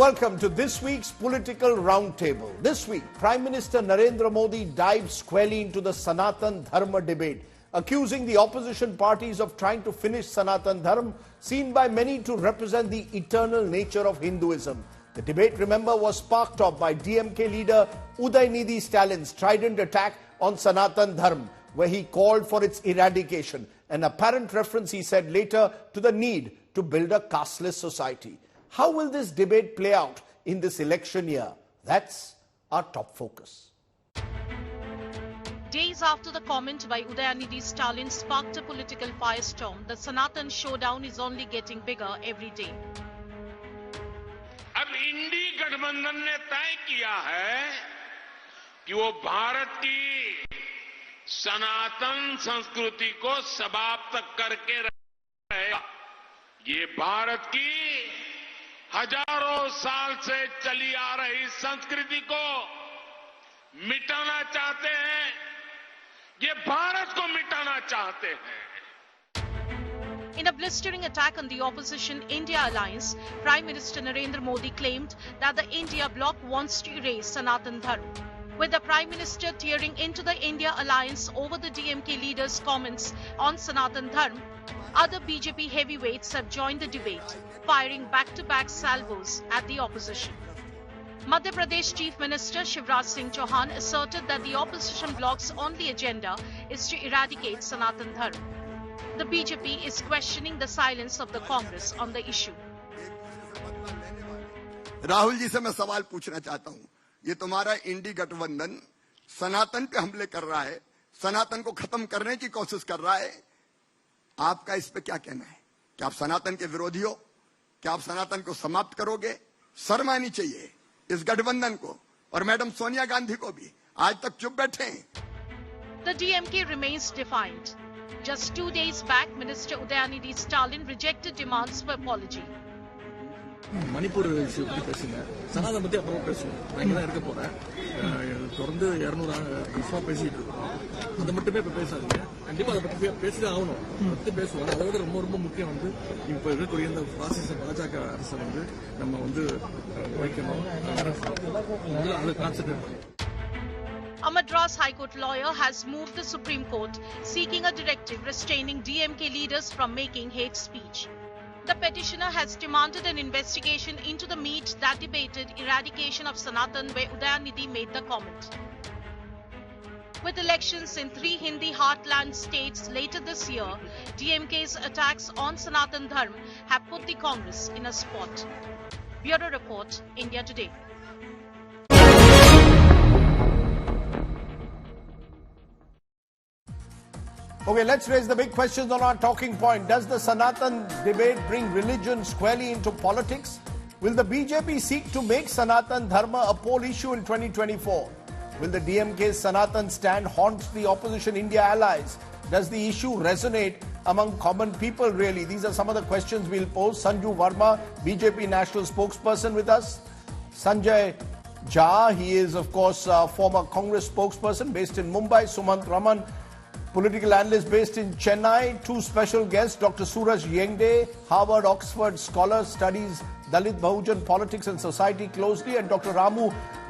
welcome to this week's Political Roundtable. This week, Prime Minister Narendra Modi dived squarely into the Sanatan Dharma debate, accusing the opposition parties of trying to finish Sanatan Dharma, seen by many to represent the eternal nature of Hinduism. The debate, remember, was sparked off by DMK leader Udhayanidhi Stalin's strident attack on Sanatan Dharma, where he called for its eradication, an apparent reference, he said later, to the need to build a casteless society. How will this debate play out in this election year? That's our top focus. Days after the comment by Udhayanidhi Stalin sparked a political firestorm, the Sanatan showdown is only getting bigger every day. अब इंडी गठबंधन ने तय किया है कि वो भारत की सनातन संस्कृति को समाप्त करके रहेगा। ये भारत की हजारों साल से चली आ रही संस्कृति को मिटाना चाहते हैं, ये भारत को मिटाना चाहते हैं। In a blistering attack on the opposition India alliance, Prime Minister Narendra Modi claimed that the India bloc wants to erase Sanatan Dharma. With the Prime Minister tearing into the India alliance over the DMK leader's comments on Sanatan Dharma, other BJP heavyweights have joined the debate, firing back-to-back salvos at the opposition. Madhya Pradesh Chief Minister Shivraj Singh Chauhan asserted that the opposition bloc's only agenda is to eradicate Sanatan Dharma. The BJP is questioning the silence of the Congress on the issue. Rahul ji से मैं सवाल पूछना चाहता हूं, ये तुम्हारा इंडी गठबंधन सनातन पे हमले कर रहा है, सनातन को खत्म करने की कोशिश कर रहा है, आपका इस पे क्या कहना है? क्या आप सनातन के विरोधी हो? क्या आप सनातन को समाप्त करोगे? शर्म आनी चाहिए इस गठबंधन को और मैडम सोनिया गांधी को भी। आज तक चुप बैठे हैं। The DMK remains defiant. Just 2 days back, Minister Udhayanidhi Stalin rejected demands for apology. Manipur issue பற்றி பேசுங்க, சனாதனம் பற்றி அப்புறம் பேசுவோம். நான் இங்கே தான் இருக்க போகிறேன். தொடர்ந்து 200 நிமிஷமாக பேசிட்டு இருக்கோம். அதை மட்டுமே இப்போ பேசாதீங்க. கண்டிப்பாக அதை பற்றி பேசிதான் ஆகணும். பற்றி பேசுவோம். அதை விட ரொம்ப முக்கியம் வந்து இப்போ இருக்கக்கூடிய இந்த பாசிச பாஜக அரசை வந்து நம்ம வந்து வைக்கணும். அதை கான்சென்ட்ரேட் பண்ணணும். A Madras High Court lawyer has moved the Supreme Court seeking a directive restraining DMK leaders from making hate speech. The petitioner has demanded an investigation into the meet that debated eradication of Sanatan, where Udhayanidhi made the comment. With elections in 3 Hindi heartland states later this year, DMK's attacks on Sanatan Dharma have put the Congress in a spot. Bureau Report, India Today. Okay, let's raise the big questions on our talking point. Does the Sanatan debate bring religion squarely into politics? Will the BJP seek to make Sanatan Dharma a poll issue in 2024? Will the DMK's Sanatan stand haunt the opposition India allies? Does the issue resonate among common people really? These are some of the questions we'll pose. Sanju Verma, BJP national spokesperson with us. Sanjay Jha, he is of course a former Congress spokesperson based in Mumbai. Sumant Raman, political analyst based in Chennai. 2 special guests, Dr. Suraj Yengde, Harvard-Oxford scholar, studies Dalit Bahujan politics and society closely, and Dr. Ramu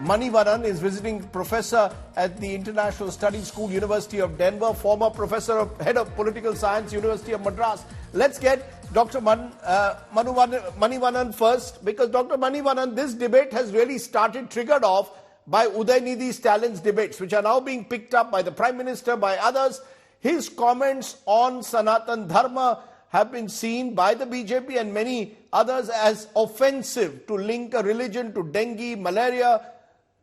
Manivanan is visiting professor at the International Studies School, University of Denver, former professor of head of political science, University of Madras. Let's get Dr. Manivanan first, because Dr. Manivanan, this debate has really started, triggered off by Udhayanidhi Stalin's debates, which are now being picked up by the Prime Minister, by others. His comments on Sanatan Dharma have been seen by the BJP and many others as offensive, to link a religion to dengue, malaria.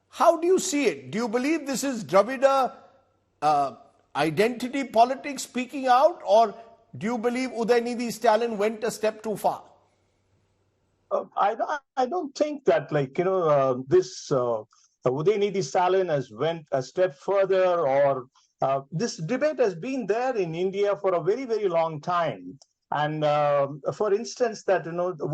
How do you see it? Do you believe this is Dravida identity politics speaking out, or do you believe Udhayanidhi Stalin went a step too far? I don't think that, this Udhayanidhi Stalin has went a step further, or this debate has been there in India for a very, very long time. And for instance, that,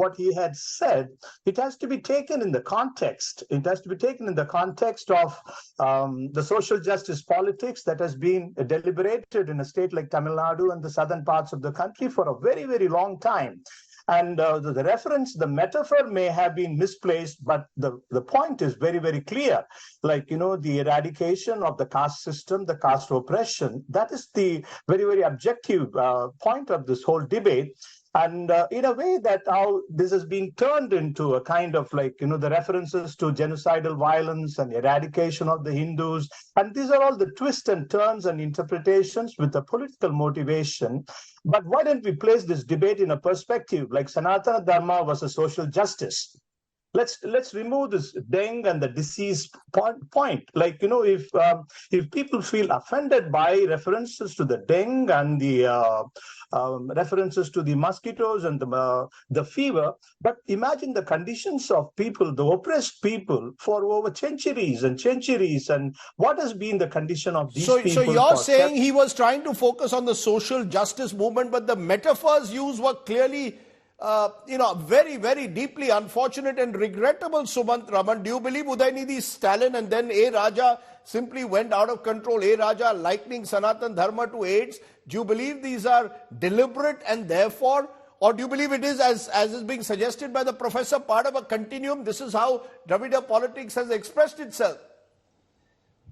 what he had said, it has to be taken in the context. It has to be taken in the context of the social justice politics that has been deliberated in a state like Tamil Nadu and the southern parts of the country for a very, very long time. And the reference, the metaphor may have been misplaced, but the point is very, very clear. Like, the eradication of the caste system, the caste oppression, that is the very, very objective point of this whole debate. And in a way that how this is being turned into a kind of like, the references to genocidal violence and eradication of the Hindus. And these are all the twists and turns and interpretations with a political motivation. But why don't we place this debate in a perspective like Sanatana Dharma versus social justice? Let's remove this dengue and the disease point. Like, if people feel offended by references to the dengue and the references to the mosquitoes and the fever, but imagine the conditions of people, the oppressed people, for over centuries and centuries, and what has been the condition of these people. So you're saying he was trying to focus on the social justice movement, but the metaphors used were clearly very, very deeply unfortunate and regrettable, Sumant Raman. Do you believe Udhayanidhi Stalin and then A. Raja simply went out of control? A. Raja likening Sanatan Dharma to AIDS. Do you believe these are deliberate and therefore, or do you believe it is, as is being suggested by the professor, part of a continuum? This is how Dravida politics has expressed itself.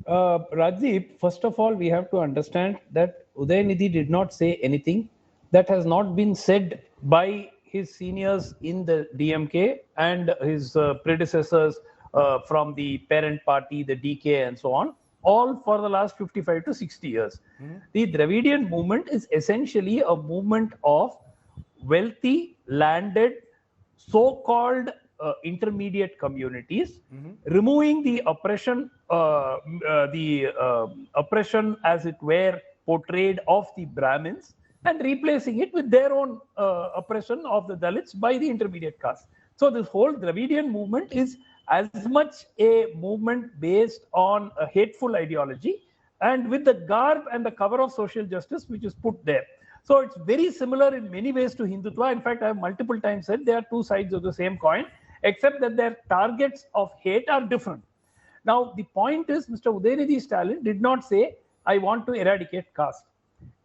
Rajdeep, first of all, we have to understand that Udhayanidhi did not say anything that has not been said by his seniors in the DMK and his predecessors from the parent party, the DK and so on, all for the last 55 to 60 years. The Dravidian movement is essentially a movement of wealthy, landed, so-called intermediate communities, removing the oppression, oppression as it were portrayed of the Brahmins, and replacing it with their own oppression of the Dalits by the intermediate caste. So this whole Dravidian movement is as much a movement based on a hateful ideology and with the garb and the cover of social justice which is put there. So it's very similar in many ways to Hindutva. In fact, I have multiple times said they are two sides of the same coin, except that their targets of hate are different. Now, the point is, Mr. Udhayanidhi Stalin did not say, I want to eradicate caste.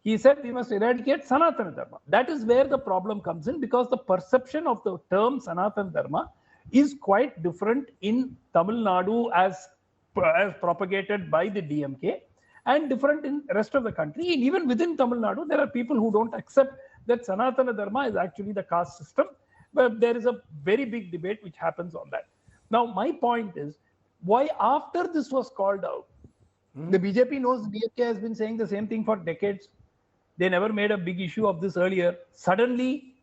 He said we must eradicate Sanatana Dharma. That is where the problem comes in, because the perception of the term Sanatana Dharma is quite different in Tamil Nadu as propagated by the DMK and different in the rest of the country. And even within Tamil Nadu, there are people who don't accept that Sanatana Dharma is actually the caste system. But there is a very big debate which happens on that. Now, my point is, why after this was called out, the BJP knows the DMK has been saying the same thing for decades. They never made a big issue of this earlier. Suddenly,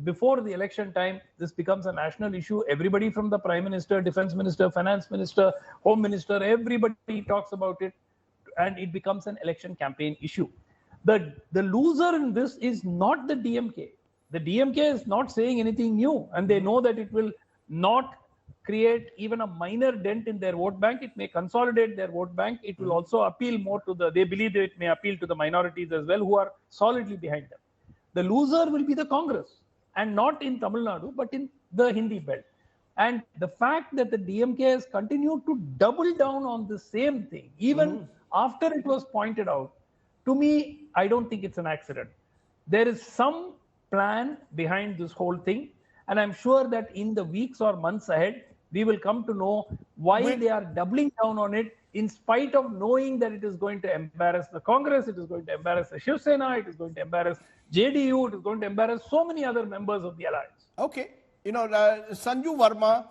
before the election time, this becomes a national issue. Everybody from the Prime Minister, Defense Minister, Finance Minister, Home Minister, everybody talks about it, and it becomes an election campaign issue. The loser in this is not the DMK. The DMK is not saying anything new, and they know that it will not create even a minor dent in their vote bank. It may consolidate their vote bank. It will also appeal more to they believe that it may appeal to the minorities as well, who are solidly behind them. The loser will be the Congress, and not in Tamil Nadu, but in the Hindi belt. And the fact that the DMK has continued to double down on the same thing, even after it was pointed out, to me, I don't think it's an accident. There is some plan behind this whole thing, and I'm sure that in the weeks or months ahead, we will come to know why they are doubling down on it, in spite of knowing that it is going to embarrass the Congress, it is going to embarrass the Shiv Sena, it is going to embarrass JDU, it is going to embarrass so many other members of the alliance. Okay. Sanju Verma,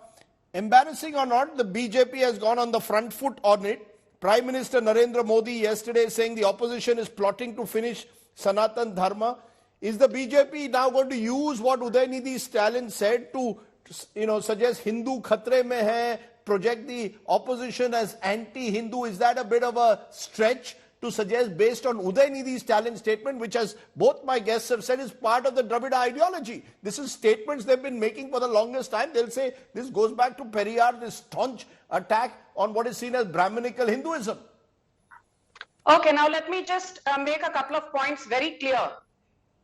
embarrassing or not, the BJP has gone on the front foot on it. Prime Minister Narendra Modi yesterday saying the opposition is plotting to finish Sanatan Dharma. Is the BJP now going to use what Udhayanidhi Stalin said to, suggest Hindu khatre mein hai, project the opposition as anti-Hindu? Is that a bit of a stretch to suggest, based on Udhayanidhi Stalin's statement, which, as both my guests have said, is part of the Dravida ideology? This is statements they've been making for the longest time. They'll say this goes back to Periyar, this staunch attack on what is seen as Brahminical Hinduism. Okay, now let me just make a couple of points very clear.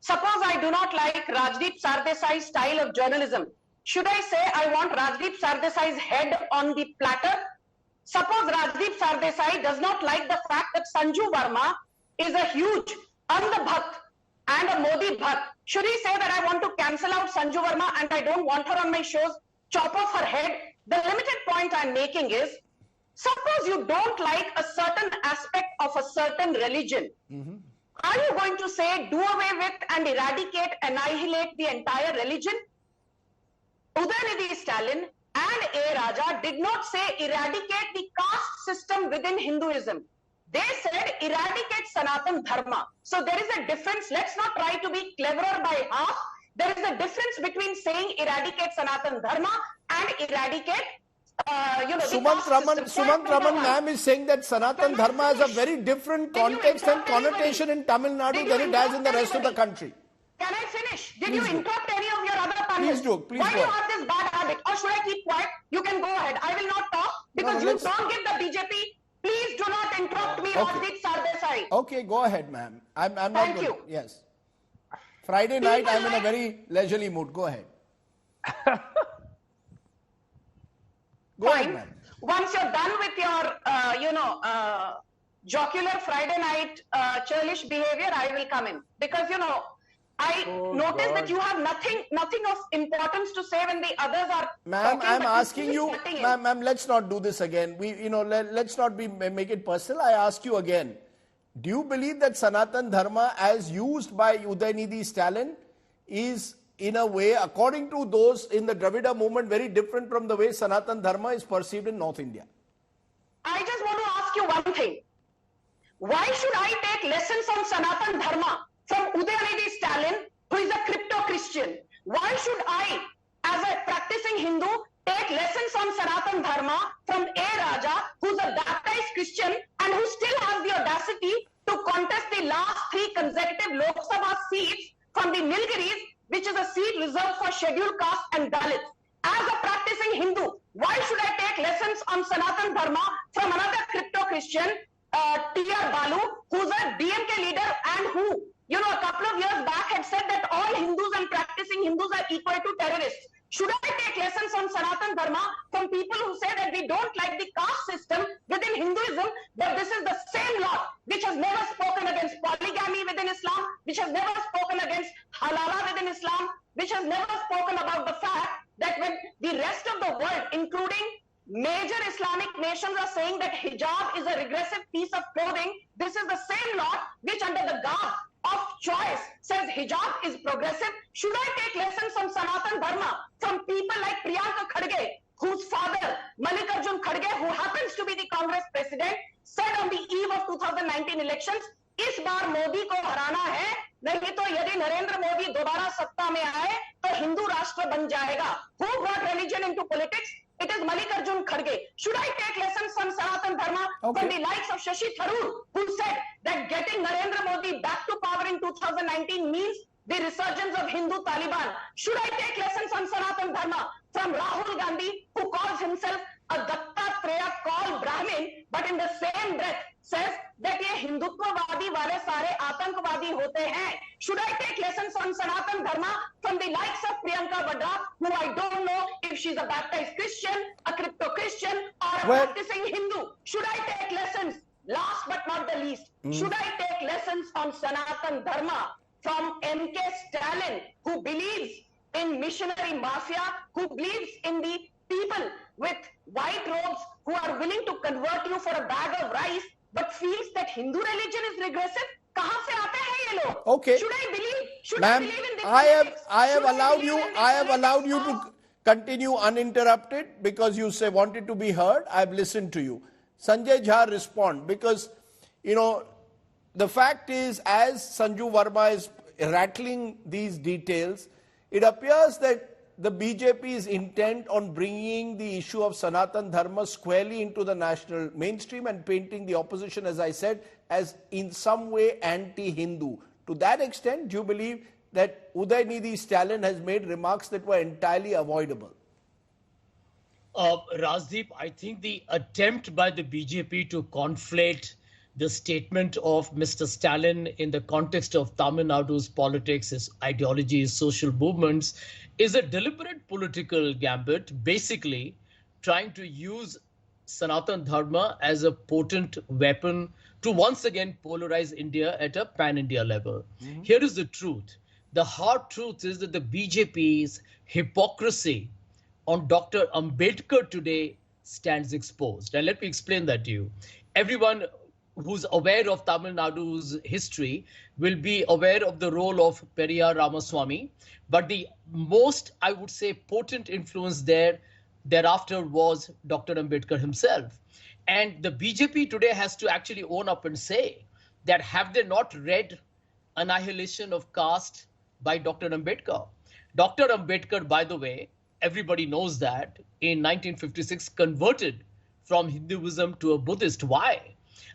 Suppose I do not like Rajdeep Sardesai's style of journalism. Should I say I want Rajdeep Sardesai's head on the platter? Suppose Rajdeep Sardesai does not like the fact that Sanju Verma is a huge Andhabhakt and a Modi Bhakt, should he say that I want to cancel out Sanju Verma and I don't want her on my shows, chop off her head? The limited point I'm making is, suppose you don't like a certain aspect of a certain religion. Are you going to say do away with and eradicate, annihilate the entire religion? Udhayanidhi Stalin and A. Raja did not say eradicate the caste system within Hinduism. They said eradicate Sanatan Dharma. So there is a difference. Let's not try to be cleverer by half. There is a difference between saying eradicate Sanatan Dharma and eradicate Sumant Raman ma'am is saying that Sanatan Dharma has a very different context and connotation in Tamil Nadu than it has in the rest of the country. Can I finish? Did you interrupt any of your other panelists? Please do. Why do you have this bad habit? Or should I keep quiet? You can go ahead. I will not talk because you don't give the BJP. Please do not interrupt me, Rajdeep Sardesai. Okay, go ahead, ma'am. I'm not Thank you. Yes. Friday night, I'm in a very leisurely mood. Go ahead. Go ahead, ma'am. Once you're done with your, jocular Friday night churlish behavior, I will come in. Because, I notice that you have nothing of importance to say when the others are Ma'am, talking, I'm asking you, ma'am, let's not do this again. Let's not make it personal. I ask you again. Do you believe that Sanatan Dharma, as used by Udhayanidhi Stalin, is in a way, according to those in the Dravida movement, very different from the way Sanatan Dharma is perceived in North India? I just want to ask you one thing. Why should I take lessons on Sanatan Dharma from Udhayanidhi Stalin, who is a crypto-Christian? Why should I, as a practicing Hindu, take lessons on Sanatan Dharma from A. Raja, who's a baptized Christian and who still has the audacity to contest the last 3 consecutive Lok Sabha seats from the Nilgiris, which is a seat reserved for scheduled caste and Dalits? As a practicing Hindu, why should I take lessons on Sanatan Dharma from another crypto-Christian, T.R. Balu, who's a DMK leader and who, a couple of years back had said that all Hindus and practicing Hindus are equal to terrorists? Should I take lessons on Sanatan Dharma from people who say that we don't like the caste system within Hinduism, but this is the same lot which has never spoken against polygamy within Islam, which has never spoken against halala within Islam, which has never spoken about the fact that when the rest of the world, including major Islamic nations, are saying that hijab is a regressive piece of clothing, this is the same lot which under the garb of choice says hijab is progressive. Should I take lessons on Sanatan Dharma from people like Priyanka Khadge, whose father, Mallikarjun Khadge, who happens to be the Congress president, said on the eve of 2019 elections, इस बार मोदी को हराना है, नहीं तो यदि नरेंद्र मोदी दोबारा सत्ता में आए तो हिंदू राष्ट्र बन जाएगा. Who brought religion into politics? It is Mallikarjun Khadge. Should I take lessons from Sanatan Dharma from the likes of Shashi Tharoor, who said that getting Narendra Modi back to power in 2019 means the resurgence of Hindu Taliban? Should I take lessons on Sanatan Dharma from Rahul Gandhi, who calls himself a Dattatreya called Brahmin, but in the same breath says that ये हिंदुत्ववादी वाले सारे आतंकवादी होते हैं? Should I take lessons on Sanatan Dharma from the likes of Priyanka Vadra, who I don't know if she's a baptized Christian, a crypto-Christian, or a practicing Hindu? Should I take lessons, last but not the least, should I take lessons on Sanatan Dharma from M.K. Stalin, who believes in missionary mafia, who believes in the people with white robes who are willing to convert you for a bag of rice, but feels that Hindu religion is regressive? कहाँ से आते हैं ये लोग? Okay. Should I believe? Should Ma'am, I believe in this? I have allowed you to continue uninterrupted because you wanted to be heard. I've listened to you. Sanjay Jha, respond, because the fact is, as Sanju Verma is rattling these details, it appears that the BJP is intent on bringing the issue of Sanatan Dharma squarely into the national mainstream and painting the opposition, as I said, as in some way anti-Hindu. To that extent, do you believe that Udhayanidhi Stalin has made remarks that were entirely avoidable? Rajdeep, I think the attempt by the BJP to conflate the statement of Mr. Stalin in the context of Tamil Nadu's politics, his ideology, his social movements, is a deliberate political gambit, basically trying to use Sanatan Dharma as a potent weapon to once again polarize India at a pan-India level. Here is the truth. The hard truth is that the BJP's hypocrisy on Dr. Ambedkar today stands exposed. And let me explain that to you. Everyone who's aware of Tamil Nadu's history will be aware of the role of Periyar Ramaswamy. But the most, I would say, potent influence thereafter was Dr. Ambedkar himself. And the BJP today has to actually own up and say that have they not read Annihilation of Caste by Dr. Ambedkar? Dr. Ambedkar, by the way, everybody knows that in 1956 converted from Hinduism to a Buddhist. Why?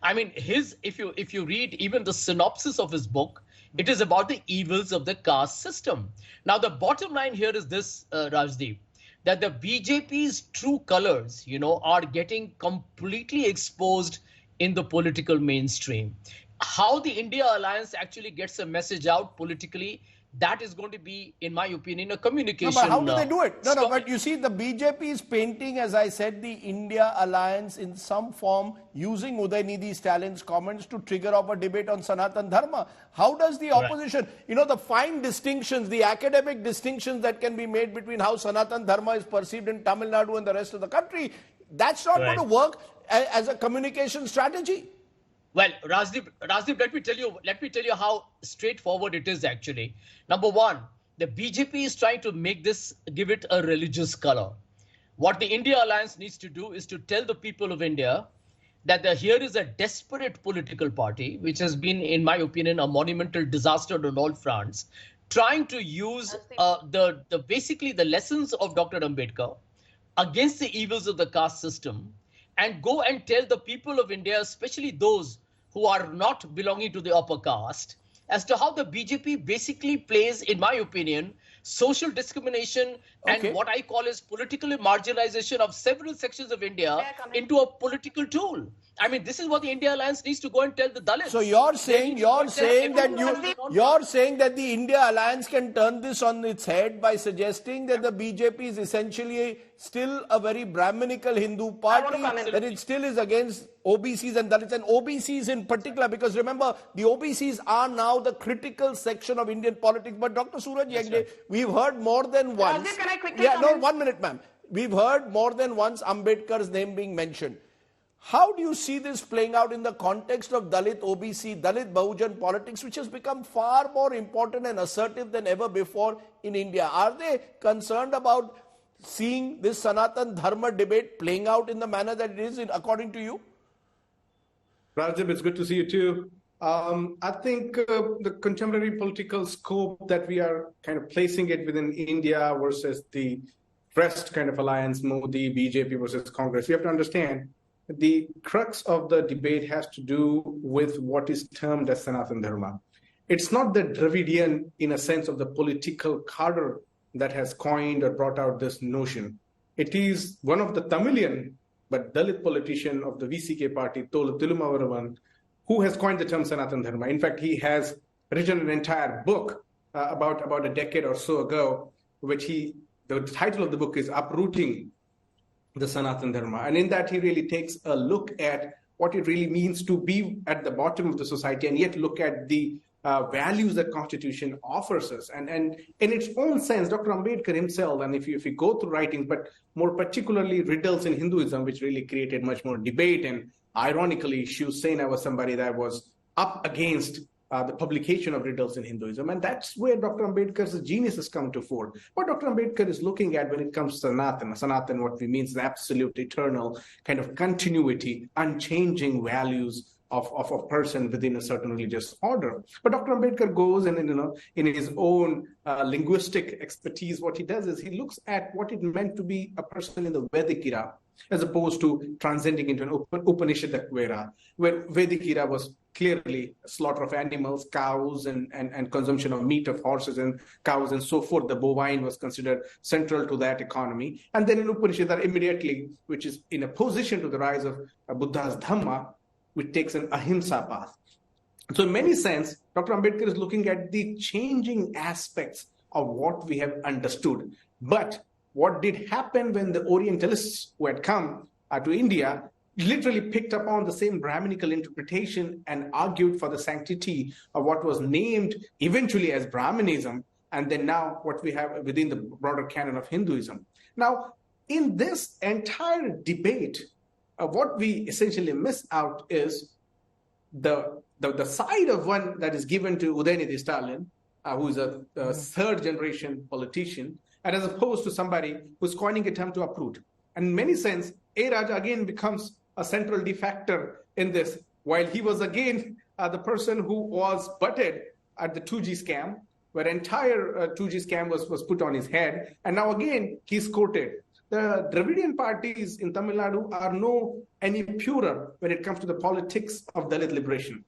I mean, if you read even the synopsis of his book, it is about the evils of the caste system. Now, the bottom line here is this, Rajdeep, that the BJP's true colors, are getting completely exposed in the political mainstream. How the India Alliance actually gets a message out politically, that is going to be, in my opinion, a communication. No, but how do they do it? No, but you see, the BJP is painting, as I said, the India Alliance in some form using Udhayanidhi Stalin's comments to trigger off a debate on Sanatan Dharma. How does the opposition, the fine distinctions, the academic distinctions that can be made between how Sanatan Dharma is perceived in Tamil Nadu and the rest of the country, that's not going to work as a communication strategy. Well, Rajdeep, let me tell you how straightforward it is actually. Number one, the BJP is trying to give it a religious color. What the India Alliance needs to do is to tell the people of India that here is a desperate political party, which has been, in my opinion, a monumental disaster on all fronts, trying to use basically the lessons of Dr. Ambedkar against the evils of the caste system, and go and tell the people of India, especially those who are not belonging to the upper caste, as to how the BJP basically plays, in my opinion, social discrimination and what I call as political marginalization of several sections of India into a political tool. I mean, this is what the India Alliance needs to go and tell the Dalits. So you're saying that the India Alliance can turn this on its head by suggesting that the BJP is essentially still a very Brahminical Hindu party, that it still is against OBCs and Dalits, and OBCs in particular, because remember, the OBCs are now the critical section of Indian politics. But Dr. Suraj Yagde, we've heard more than once. Can I quickly come in? 1 minute, ma'am. We've heard more than once Ambedkar's name being mentioned. How do you see this playing out in the context of Dalit OBC, Dalit Bahujan politics, which has become far more important and assertive than ever before in India? Are they concerned about seeing this Sanatan Dharma debate playing out in the manner that it is, according to you? Rajdeep, it's good to see you too. I think the contemporary political scope that we are kind of placing it within India versus the rest kind of alliance, Modi, BJP versus Congress, we have to understand the crux of the debate has to do with what is termed as Sanatan Dharma. It's not the Dravidian, in a sense, of the political cadre that has coined or brought out this notion. It is one of the Tamilian but Dalit politician of the VCK party, Tolu Tilumavaravan, who has coined the term Sanatan Dharma. In fact, he has written an entire book about a decade or so ago, the title of the book is Uprooting the Sanatan Dharma. And in that, he really takes a look at what it really means to be at the bottom of the society and yet look at the values that Constitution offers us. And in its own sense, Dr. Ambedkar himself, and if you go through writings, but more particularly riddles in Hinduism, which really created much more debate. And ironically, Shiv Sena was somebody that was up against the publication of riddles in Hinduism. And that's where Dr. Ambedkar's genius has come to fore. What Dr. Ambedkar is looking at when it comes to Sanatan, what we mean is absolute, eternal kind of continuity, unchanging values of a person within a certain religious order. But Dr. Ambedkar goes and, in his own linguistic expertise, what he does is he looks at what it meant to be a person in the Vedic era, as opposed to transcending into an Upanishadic era, where Vedic era was clearly slaughter of animals, cows, and consumption of meat of horses and cows and so forth. The bovine was considered central to that economy. And then in Upanishad immediately, which is in opposition to the rise of Buddha's Dhamma, which takes an ahimsa path. So in many sense, Dr. Ambedkar is looking at the changing aspects of what we have understood. But what did happen when the Orientalists who had come to India, literally picked up on the same Brahminical interpretation and argued for the sanctity of what was named eventually as Brahmanism, and then now what we have within the broader canon of Hinduism. Now, in this entire debate, what we essentially miss out is the side of one that is given to Udhayanidhi Stalin, who is a third-generation politician, and as opposed to somebody who's coining a term to uproot. And in many sense, A. Raja again becomes a central defector in this, while he was again the person who was butted at the 2G scam, where entire 2G scam was put on his head, and now again he's quoted. The Dravidian parties in Tamil Nadu are no any purer when it comes to the politics of Dalit liberation.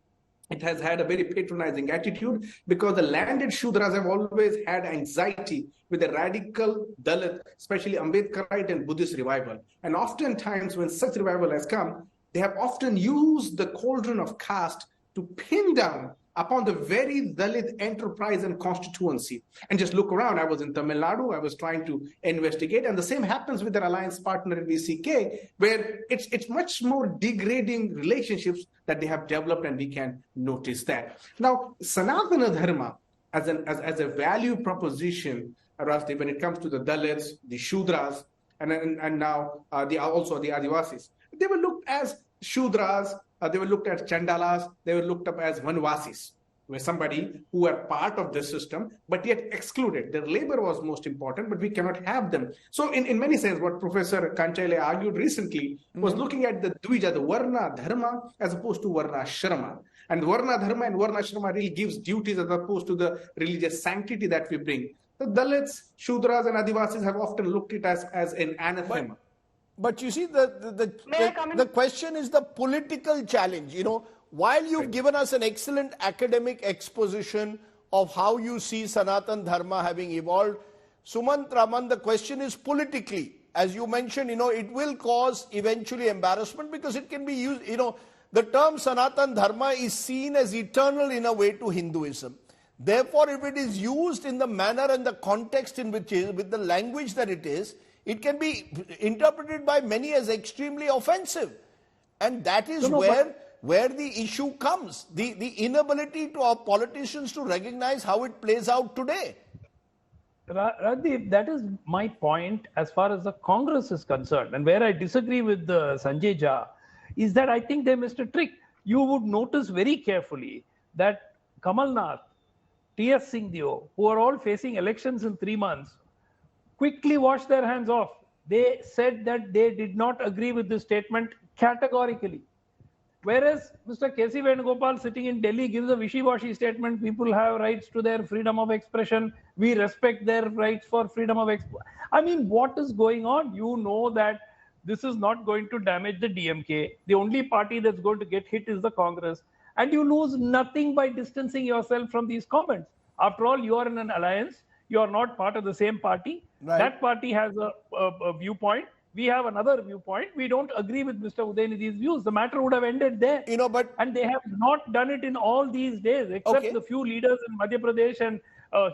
It has had a very patronizing attitude because the landed Shudras have always had anxiety with the radical Dalit, especially Ambedkarite and Buddhist revival. And oftentimes when such revival has come, they have often used the cauldron of caste to pin down upon the very Dalit enterprise and constituency. And just look around. I was in Tamil Nadu. I was trying to investigate. And the same happens with their alliance partner in VCK, where it's much more degrading relationships that they have developed, and we can notice that. Now, Sanatana Dharma as a value proposition, Rajdeep, when it comes to the Dalits, the Shudras, and now also the Adivasis, they were looked as Shudras, they were looked at Chandalas, they were looked up as Vanvasis, where somebody who were part of this system, but yet excluded. Their labor was most important, but we cannot have them. So in many sense, what Professor Kanchaile argued recently was looking at the Dvija, the Varna Dharma, as opposed to Varna Shrama. And Varna Dharma and Varna Shrama really gives duties as opposed to the religious sanctity that we bring. The Dalits, Shudras, and Adivasis have often looked at it as an anathema. But you see, the question is the political challenge. You know, while you've given us an excellent academic exposition of how you see Sanatan Dharma having evolved, Sumant Raman, the question is politically. As you mentioned, you know, it will cause eventually embarrassment because it can be used, you know, the term Sanatan Dharma is seen as eternal in a way to Hinduism. Therefore, if it is used in the manner and the context in which it is, with the language that it is, it can be interpreted by many as extremely offensive. And that is where the issue comes. The inability to our politicians to recognize how it plays out today. Rajdeep, that is my point as far as the Congress is concerned. And where I disagree with Sanjay Jha is that I think they missed a trick. You would notice very carefully that Kamal Nath, T.S. Singhdeo, who are all facing elections in 3 months, quickly washed their hands off. They said that they did not agree with this statement categorically. Whereas Mr. K.C. Venugopal sitting in Delhi gives a wishy-washy statement. People have rights to their freedom of expression. We respect their rights for freedom of expression. I mean, what is going on? You know that this is not going to damage the DMK. The only party that's going to get hit is the Congress. And you lose nothing by distancing yourself from these comments. After all, you are in an alliance. You are not part of the same party. Right. That party has a viewpoint. We have another viewpoint. We don't agree with Mr. Udhayanidhi's views. The matter would have ended there. You know, and they have not done it in all these days, except the few leaders in Madhya Pradesh and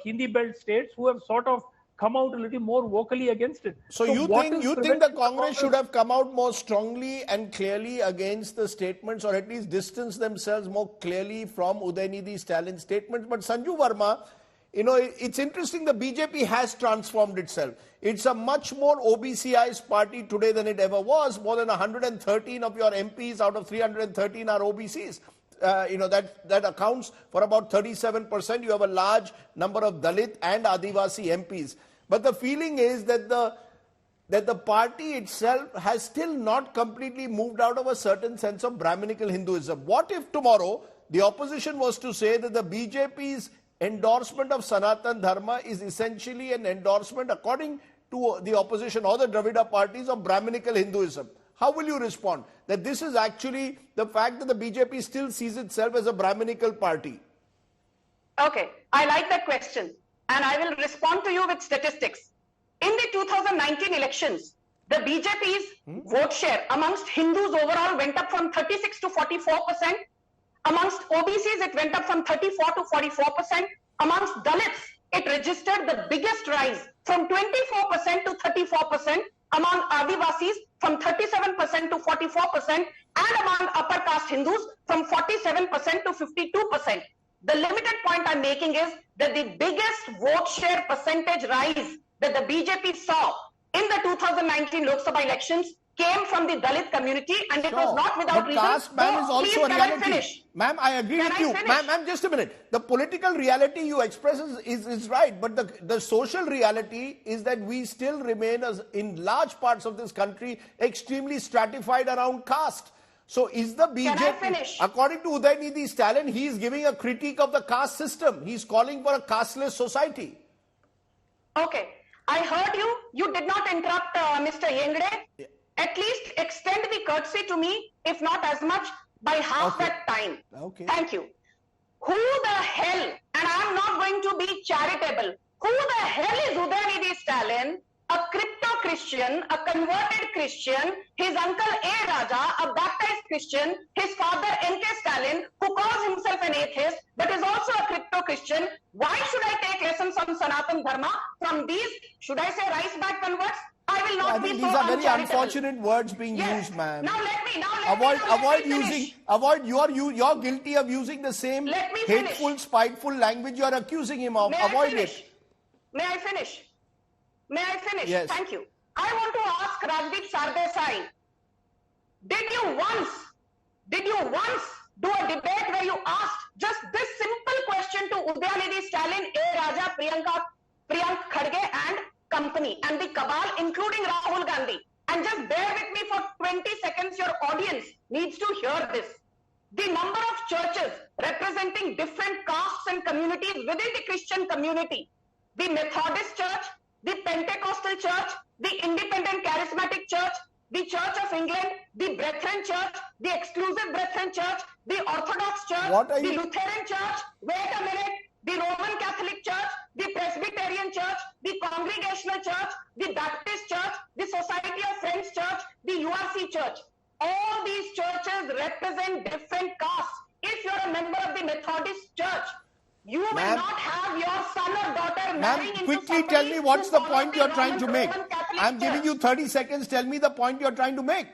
Hindi belt states who have sort of come out a little more vocally against it. So you think the Congress should have come out more strongly and clearly against the statements, or at least distance themselves more clearly from Udhayanidhi Stalin's statements? But Sanju Verma, you know, it's interesting, the BJP has transformed itself. It's a much more OBCized party today than it ever was. More than 113 of your MPs out of 313 are OBCs. You know, that accounts for about 37%. You have a large number of Dalit and Adivasi MPs. But the feeling is that the party itself has still not completely moved out of a certain sense of Brahminical Hinduism. What if tomorrow the opposition was to say that the BJP's endorsement of Sanatan Dharma is essentially an endorsement, according to the opposition or the Dravida parties, of Brahminical Hinduism? How will you respond? That this is actually the fact that the BJP still sees itself as a Brahminical party. Okay, I like that question. And I will respond to you with statistics. In the 2019 elections, the BJP's vote share amongst Hindus overall went up from 36 to 44%. Amongst OBCs, it went up from 34 to 44%. Amongst Dalits, it registered the biggest rise from 24% to 34%. Among Adivasis, from 37% to 44%, and among upper caste Hindus from 47% to 52%. The limited point I'm making is that the biggest vote share percentage rise that the BJP saw in the 2019 Lok Sabha elections came from the Dalit community, and it was not without reason. Caste, ma'am, is also a reality. Ma'am, I agree with you. Ma'am, just a minute. The political reality you express is right, but the social reality is that we still remain, in large parts of this country, extremely stratified around caste. So is the BJP, according to Udhayanidhi Stalin, he is giving a critique of the caste system. He is calling for a casteless society. Okay. I heard you. You did not interrupt Mr. Yengde. Yeah. At least extend the courtesy to me, if not as much, by half that time. Okay. Thank you. Who the hell, and I'm not going to be charitable, who the hell is Udhayanidhi Stalin? A crypto-Christian, a converted Christian, his uncle A. Raja, a baptized Christian, his father N.K. Stalin, who calls himself an atheist, but is also a crypto-Christian. Why should I take lessons on Sanatan Dharma from these, should I say, rice bag converts? I will not be so these are very unfortunate words being used, ma'am. Now let me avoid you're guilty of using the same hateful, spiteful language you're accusing him of. Avoid it. May I finish? May I finish? Yes. Thank you. I want to ask Rajdeep Sardesai, did you once do a debate where you asked just this simple question to Udhayanidhi Stalin, A. Raja, Priyank Khadge and company and the cabal, including Rahul Gandhi? And just bear with me for 20 seconds, your audience needs to hear this. The number of churches representing different castes and communities within the Christian community, the Methodist Church, the Pentecostal Church, the Independent Charismatic Church, the Church of England, the Brethren Church, the Exclusive Brethren Church, the Orthodox Church, the Lutheran Church, wait a minute, the Roman Catholic Church, the Presbyterian Church, the Congregational Church, the Baptist Church, the Society of Friends Church, the URC Church. All these churches represent different castes. If you're a member of the Methodist Church, you will not have your son or daughter marrying into quickly tell me what's the point you're trying to make. I'm giving you 30 seconds. Tell me the point you're trying to make.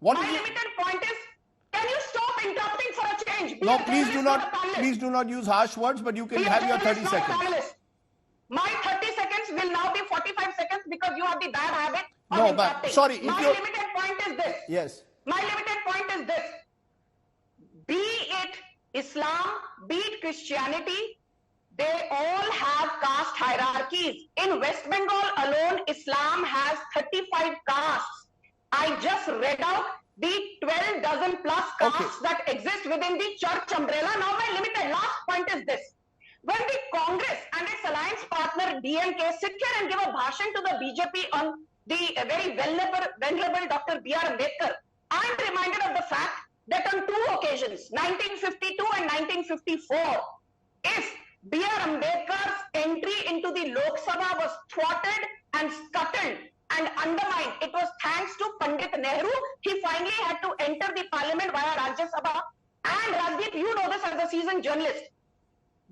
My limited point is, can you stop interrupting for a change? No, please do not use harsh words, but you can have your 30 seconds. My 30 seconds will now be 45 seconds because you have the bad habit of interrupting. But sorry. My limited point is this. Yes. My limited point is this. Be it Islam, be it Christianity, they all have caste hierarchies. In West Bengal alone, Islam has 35 castes. I just read out the 12 dozen plus castes that exist within the church umbrella. Now my limited last point is this. When the Congress and its alliance partner DMK sit here and give a bhashan to the BJP on the very venerable Dr. B.R. Ambedkar, I am reminded of the fact that on two occasions, 1952 and 1954, if B.R. Ambedkar's entry into the Lok Sabha was thwarted and scuttled and undermined, it was thanks to Pandit Nehru. He finally had to enter the parliament via Rajya Sabha. And Rajdeep, you know this as a seasoned journalist.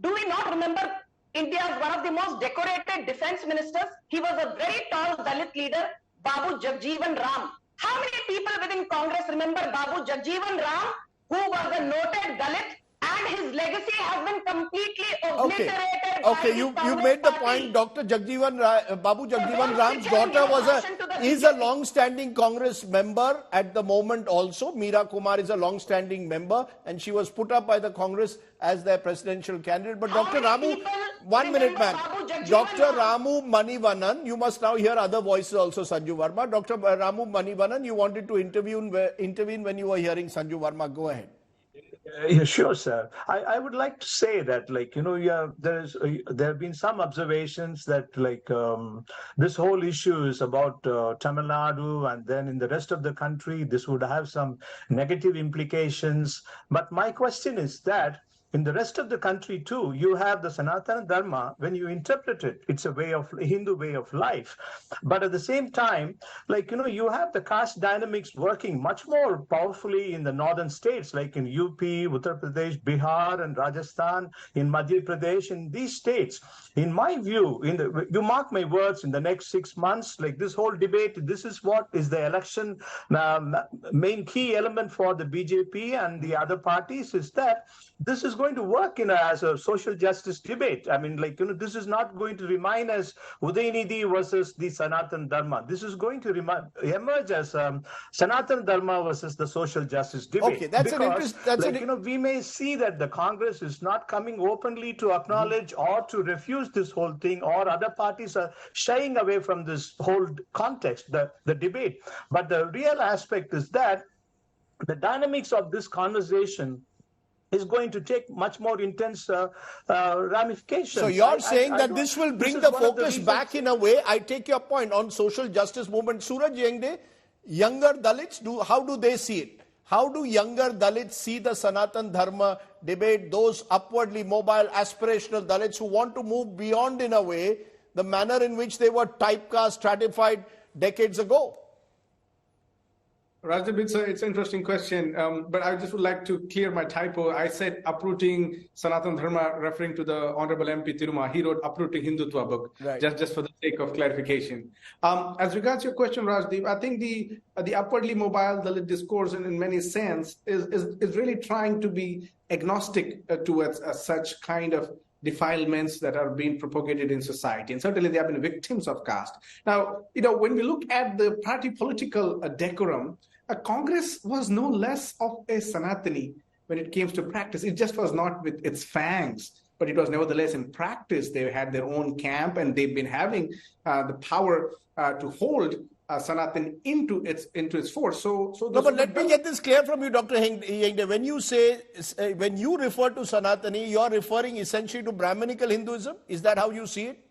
Do we not remember India's one of the most decorated defense ministers? He was a very tall Dalit leader, Babu Jagjeevan Ram. How many people within Congress remember Babu Jagjeevan Ram, who was a noted Dalit, and his legacy has been completely obliterated. You made the point. Babu Jagjeevan Ram's daughter is a long-standing Congress member at the moment also. Meera Kumar is a long-standing member, and she was put up by the Congress as their presidential candidate. But Dr. Ramu, 1 minute, ma'am. Dr. Ramu Manivanan, you must now hear other voices also, Sanju Verma. Dr. Ramu Manivanan, you wanted to intervene when you were hearing Sanju Verma. Go ahead. Yeah, sure, sir. I would like to say that, there have been some observations that, this whole issue is about Tamil Nadu, and then in the rest of the country, this would have some negative implications. But my question is that, in the rest of the country too, you have the Sanatana Dharma. When you interpret it, it's a Hindu way of life. But at the same time, you have the caste dynamics working much more powerfully in the northern states, like in UP, Uttar Pradesh, Bihar, and Rajasthan, in Madhya Pradesh, in these states. In my view, you mark my words, in the next 6 months, like this whole debate, this is what is the election main key element for the BJP and the other parties, is that this is going to work as a social justice debate. I mean, this is not going to remain as Udhayanidhi versus the Sanatan Dharma. This is going to emerge as Sanatan Dharma versus the social justice debate. Okay, that's we may see that the Congress is not coming openly to acknowledge or to refuse this whole thing, or other parties are shying away from this whole context, the debate. But the real aspect is that the dynamics of this conversation is going to take much more intense ramifications. So you're saying that this will bring the focus back in a way. I take your point on social justice movement. Suraj Yengde, younger Dalits, how do they see it? How do younger Dalits see the Sanatan Dharma debate, those upwardly mobile, aspirational Dalits who want to move beyond, in a way, the manner in which they were typecast, stratified decades ago? Rajdeep, it's an interesting question, but I just would like to clear my typo. I said uprooting Sanatan Dharma, referring to the Honorable MP Tiruma. He wrote uprooting Hindutva book, right, just for the sake of clarification. As regards your question, Rajdeep, I think the upwardly mobile Dalit discourse, in many sense, is really trying to be agnostic towards such kind of defilements that are being propagated in society. And certainly they have been victims of caste. Now, when we look at the party political decorum, Congress was no less of a Sanatani when it came to practice. It just was not with its fangs, but it was nevertheless in practice. They had their own camp, and they've been having the power to hold Sanatan into its force. No, but let me get this clear from you, Dr. Yengde. When you refer to Sanatani, you are referring essentially to Brahminical Hinduism. Is that how you see it?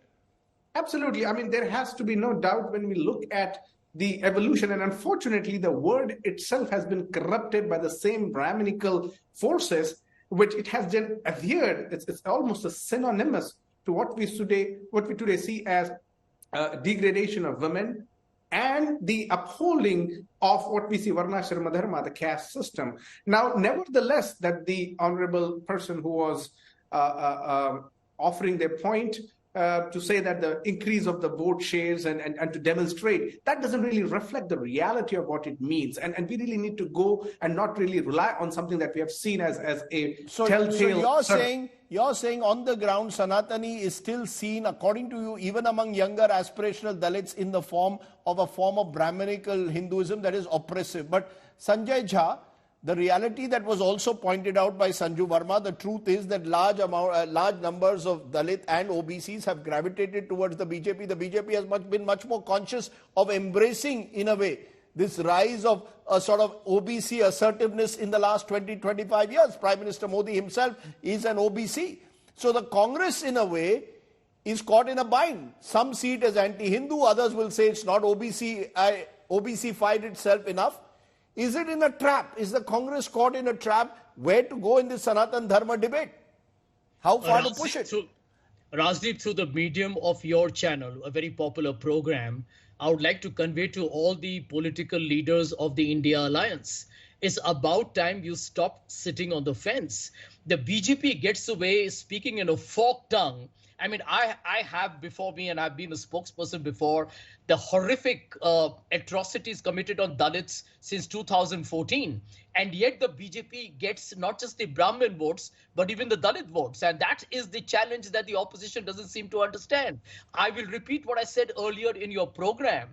Absolutely. I mean, there has to be no doubt when we look at the evolution, and unfortunately the word itself has been corrupted by the same Brahminical forces, which it has then adhered. It's almost a synonymous to what we today see as degradation of women and the upholding of what we see Varnashrama Dharma, the caste system. Now, nevertheless, that the honorable person who was offering their point to say that the increase of the vote shares and to demonstrate, that doesn't really reflect the reality of what it means. And we really need to go and not really rely on something that we have seen as a telltale. So you're saying on the ground, Sanatani is still seen, according to you, even among younger aspirational Dalits, in the form of Brahminical Hinduism that is oppressive. But Sanjay Jha, the reality that was also pointed out by Sanju Verma, the truth is that large numbers of Dalit and OBCs have gravitated towards the BJP. The BJP has been much more conscious of embracing, in a way, this rise of a sort of OBC assertiveness in the last 20-25 years. Prime Minister Modi himself is an OBC. So the Congress, in a way, is caught in a bind. Some see it as anti-Hindu, others will say it's not OBC-fied itself enough. Is it in a trap? Is the Congress caught in a trap? Where to go in this Sanatan Dharma debate? How far to push it? Rajdeep, through the medium of your channel, a very popular program, I would like to convey to all the political leaders of the India Alliance, it's about time you stop sitting on the fence. The BJP gets away speaking in a forked tongue. I mean, I have before me, and I've been a spokesperson before, the horrific atrocities committed on Dalits since 2014. And yet the BJP gets not just the Brahmin votes, but even the Dalit votes. And that is the challenge that the opposition doesn't seem to understand. I will repeat what I said earlier in your program.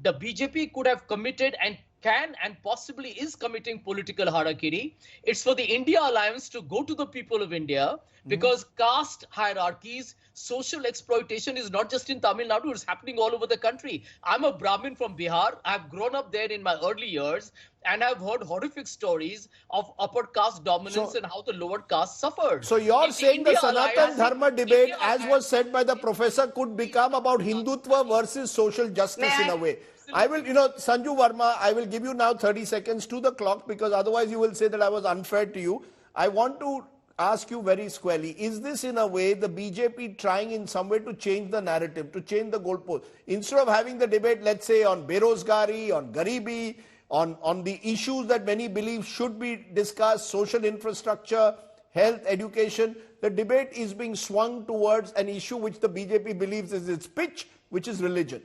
The BJP could have committed and can and possibly is committing political harakiri. It's for the India Alliance to go to the people of India, because caste hierarchies, social exploitation is not just in Tamil Nadu, it's happening all over the country. I'm a Brahmin from Bihar. I've grown up there in my early years, and I've heard horrific stories of upper caste dominance and how the lower caste suffered. So you're saying the Sanatan Dharma debate, as was said by the professor, could become about Hindutva versus social justice in a way. I will, Sanju Verma, I will give you now 30 seconds to the clock, because otherwise you will say that I was unfair to you. I want to ask you very squarely, is this in a way the BJP trying in some way to change the narrative, to change the goalpost? Instead of having the debate, let's say, on Berozgari, on Garibi, on the issues that many believe should be discussed, social infrastructure, health, education, the debate is being swung towards an issue which the BJP believes is its pitch, which is religion.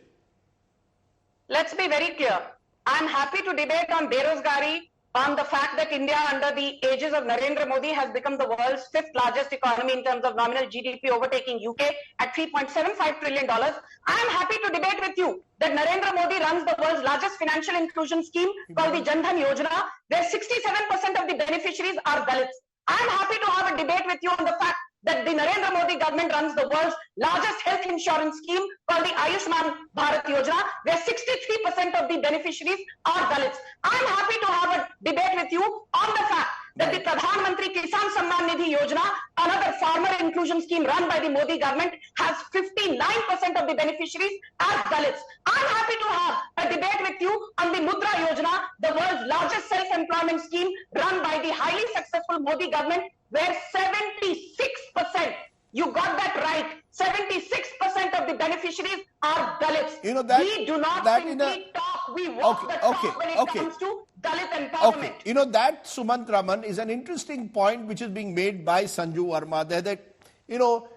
Let's be very clear. I'm happy to debate on Berozgari, on the fact that India under the aegis of Narendra Modi has become the world's 5th largest economy in terms of nominal GDP, overtaking UK at $3.75 trillion. I am happy to debate with you that Narendra Modi runs the world's largest financial inclusion scheme called the Jan Dhan Yojana, where 67% of the beneficiaries are Dalits. I am happy to have a debate with you on the fact that the Narendra Modi government runs the world's largest health insurance scheme called the Ayushman Bharat Yojana, where 63% of the beneficiaries are Dalits. I am happy to have a debate with you on the fact that the Pradhan Mantri Kisan Samman Nidhi Yojana, another farmer inclusion scheme run by the Modi government, has 59% of the beneficiaries as Dalits. I am happy to have a debate with you on the Mudra Yojana, the world's largest self-employment scheme run by the highly successful Modi government, where 76%, you got that right, 76% of the beneficiaries are Dalits. You know that, we do not simply talk, we walk the talk when it comes to Dalit empowerment. Okay. You know, that, Sumant Raman, is an interesting point which is being made by Sanju Verma there, that, you know,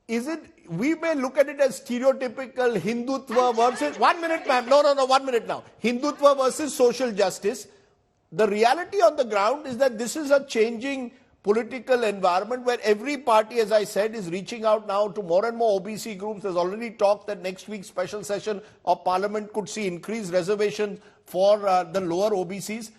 is it, we may look at it as stereotypical Hindutva versus, 1 minute ma'am, no, 1 minute now, Hindutva versus social justice. The reality on the ground is that this is a changing political environment where every party, as I said, is reaching out now to more and more OBC groups. There's already talk that next week's special session of Parliament could see increased reservations for the lower OBCs.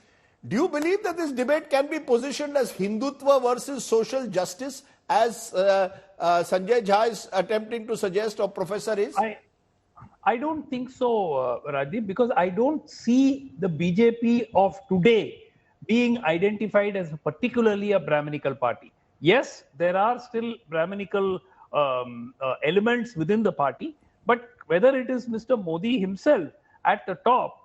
Do you believe that this debate can be positioned as Hindutva versus social justice, as Sanjay Jha is attempting to suggest, or Professor is? I don't think so, Rajdeep, because I don't see the BJP of today being identified as particularly a Brahminical party. Yes, there are still Brahminical elements within the party, but whether it is Mr. Modi himself at the top,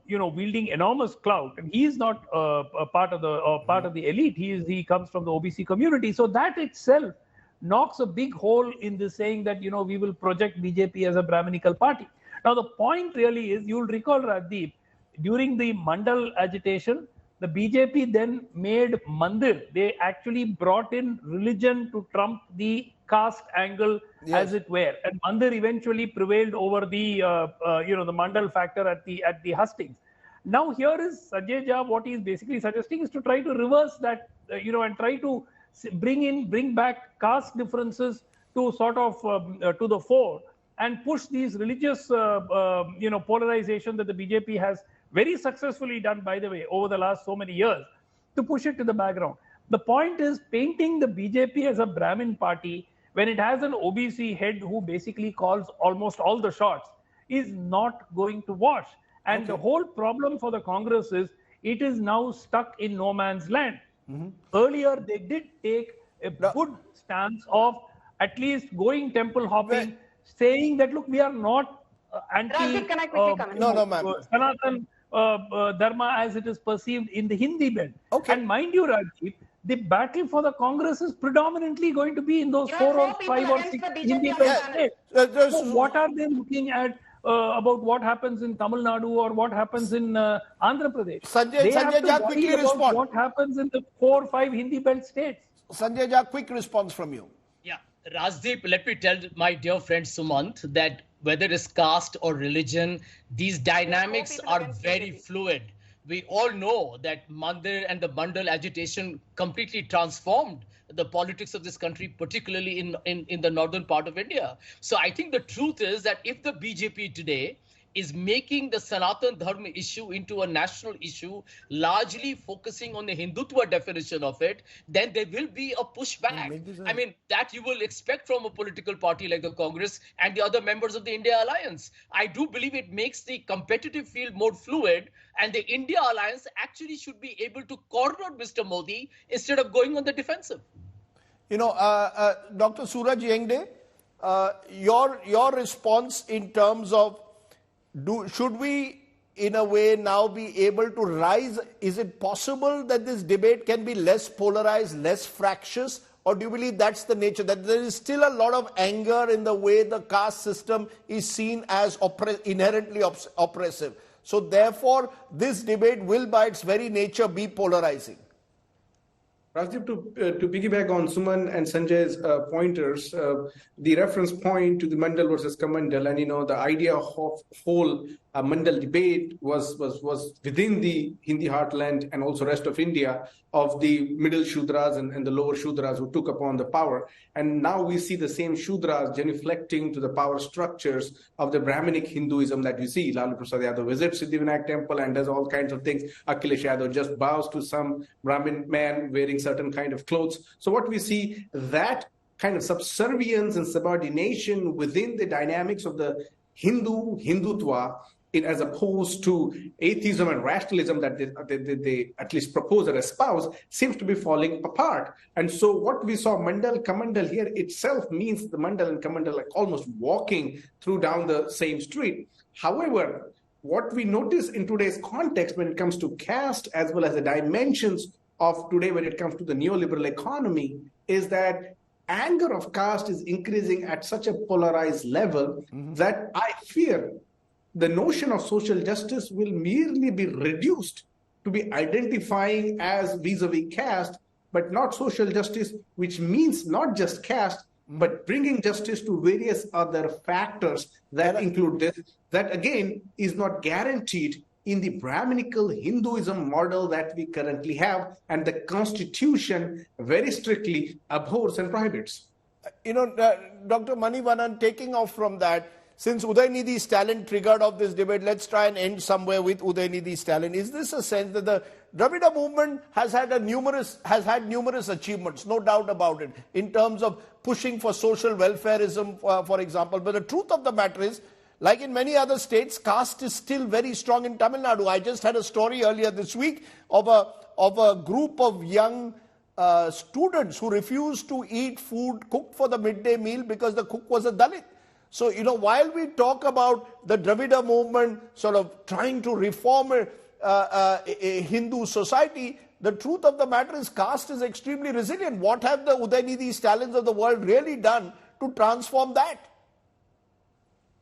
wielding enormous clout, and he is not a part of the elite. He comes from the OBC community, so that itself knocks a big hole in this saying that we will project BJP as a Brahminical party. Now the point really is, you'll recall, Rajdeep, during the Mandal agitation, the BJP then made Mandir. They actually brought in religion to trump the caste angle, yes, as it were. And Mandir eventually prevailed over the the Mandal factor at the hustings. Now here is Sanjay Jha, what he is basically suggesting is to try to reverse that, and try to bring back caste differences to sort of to the fore, and push these religious polarization that the BJP has very successfully done, by the way, over the last so many years, to push it to the background. The point is, painting the BJP as a Brahmin party when it has an OBC head who basically calls almost all the shots is not going to wash. And the whole problem for the Congress is it is now stuck in no man's land. Earlier, they did take a good stance of at least going temple hopping, saying that, look, we are not anti Sanatan Dharma as it is perceived in the Hindi belt. And mind you, Rajdeep, the battle for the Congress is predominantly going to be in those 4 or 5 or 6 Hindi belt states. So what are they looking at about what happens in Tamil Nadu or what happens in Andhra Pradesh? Sanjay Jha, quickly respond. What happens in the 4 or 5 Hindi belt states? Sanjay Jha, quick response from you. Yeah, Rajdeep, let me tell my dear friend Sumant that whether it's caste or religion, these dynamics are very fluid. We all know that Mandir and the Mandal agitation completely transformed the politics of this country, particularly in the northern part of India. So I think the truth is that if the BJP today is making the Sanatan Dharma issue into a national issue, largely focusing on the Hindutva definition of it, then there will be a pushback. I mean, that you will expect from a political party like the Congress and the other members of the India Alliance. I do believe it makes the competitive field more fluid, and the India Alliance actually should be able to corner Mr. Modi instead of going on the defensive. Dr. Suraj Yengde, your response in terms of should we in a way, now be able to rise? Is it possible that this debate can be less polarized, less fractious? Or do you believe that's the nature, that there is still a lot of anger in the way the caste system is seen as inherently oppressive? So therefore, this debate will by its very nature be polarizing. Rajdeep, to piggyback on Suman and Sanjay's pointers, the reference point to the Mandal versus Kamandal, and the idea of whole Mandal debate was within the Hindi heartland and also rest of India, of the middle Shudras and the lower Shudras who took upon the power. And now we see the same Shudras genuflecting to the power structures of the Brahminic Hinduism that you see. Lalu Prasad Yadav visits Siddhivinayak temple and does all kinds of things. Akhilesh Yadav just bows to some Brahmin man wearing certain kind of clothes. So what we see, that kind of subservience and subordination within the dynamics of the Hindutva, as opposed to atheism and rationalism that they at least propose or espouse, seems to be falling apart. And so what we saw, Mandal, Kamandal here itself means the Mandal and Kamandal are almost walking through down the same street. However, what we notice in today's context when it comes to caste, as well as the dimensions of today when it comes to the neoliberal economy, is that anger of caste is increasing at such a polarized level that I fear the notion of social justice will merely be reduced to be identifying as vis-a-vis caste, but not social justice, which means not just caste, but bringing justice to various other factors that include this, that again is not guaranteed in the Brahminical Hinduism model that we currently have, and the constitution very strictly abhors and prohibits. Dr. Manivanan, taking off from that, since Udhayanidhi Stalin triggered off this debate, let's try and end somewhere with Udhayanidhi Stalin. Is this a sense that the Dravida movement has had numerous achievements, no doubt about it, in terms of pushing for social welfareism, for example. But the truth of the matter is, like in many other states, caste is still very strong in Tamil Nadu. I just had a story earlier this week of a group of young students who refused to eat food cooked for the midday meal because the cook was a Dalit. So, while we talk about the Dravida movement sort of trying to reform a Hindu society, the truth of the matter is caste is extremely resilient. What have the Udhayanidhi Stalins of the world really done to transform that?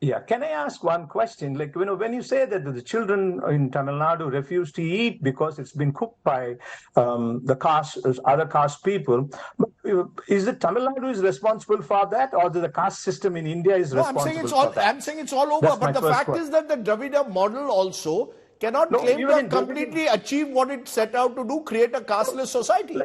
Yeah, can I ask one question? Like, when you say that the children in Tamil Nadu refuse to eat because it's been cooked by the other caste people, is it Tamil Nadu is responsible for that, or the caste system in India is responsible for that? I'm saying it's all over. But the fact is that the Dravida model also cannot claim to have completely achieved what it set out to do, create a casteless society.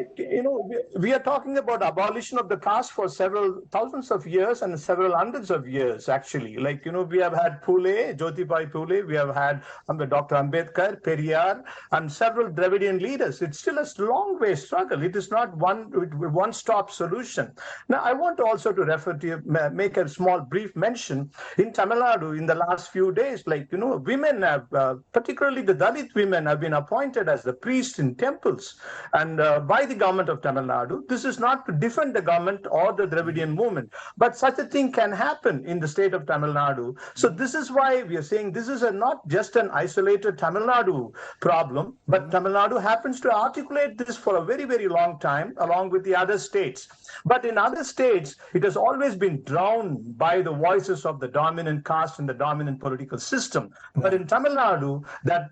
We are talking about abolition of the caste for several thousands of years and several hundreds of years, actually. We have had Phule, Jyotibai Phule, we have had Dr. Ambedkar, Periyar, and several Dravidian leaders. It's still a long way struggle. It is not one-stop solution. Now, I want also to make a small brief mention. In Tamil Nadu, in the last few days, women have, particularly the Dalit women, have been appointed as the priests in temples and by the government of Tamil Nadu. This is not to defend the government or the Dravidian movement, but such a thing can happen in the state of Tamil Nadu. So this is why we are saying this is not just an isolated Tamil Nadu problem, but Tamil Nadu happens to articulate this for a very, very long time along with the other states. But in other states, it has always been drowned by the voices of the dominant caste and the dominant political system. But in Tamil Nadu, that